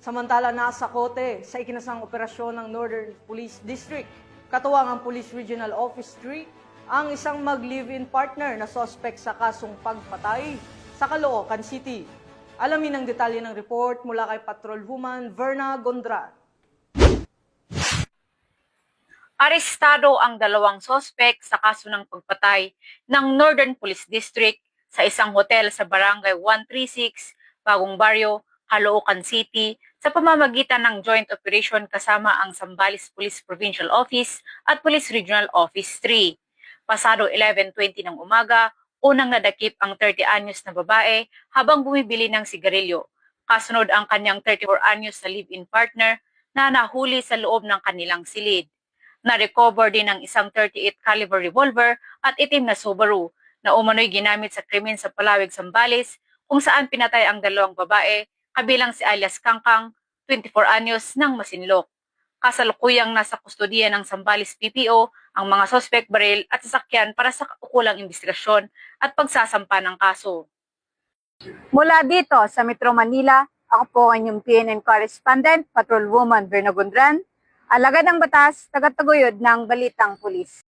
Samantala nasa kote sa ikinasang operasyon ng Northern Police District, katuwang ang Police Regional Office 3, ang isang mag-live-in partner na sospek sa kasong pagpatay sa Caloocan City. Alamin ang detalye ng report mula kay Patrolwoman Verna Gondran. Arestado ang dalawang sospek sa kaso ng pagpatay ng Northern Police District sa isang hotel sa Barangay 136, Bagong Baryo, Caloocan City sa pamamagitan ng joint operation kasama ang Zambales Police Provincial Office at Police Regional Office 3. Pasado 11:20 ng umaga, unang nadakip ang 30-anyos na babae habang bumibili ng sigarilyo. Kasunod ang kanyang 34-anyos na live-in partner na nahuli sa loob ng kanilang silid. Na-recover din ang isang 38 caliber revolver at itim na Subaru na umano'y ginamit sa krimen sa Palawig, Zambales kung saan pinatay ang dalawang babae kabilang si alias Kangkang, 24 anyos ng Masinloc. Kasalukuyang nasa kustodiya ng Zambales PPO ang mga sospek baril at sasakyan para sa kaukulang investigasyon at pagsasampa ng kaso. Mula dito sa Metro Manila, ako po ang inyong PNN correspondent, Patrolwoman Verna Gondran, alagad ng batas, tagataguyod ng Balitang Pulis.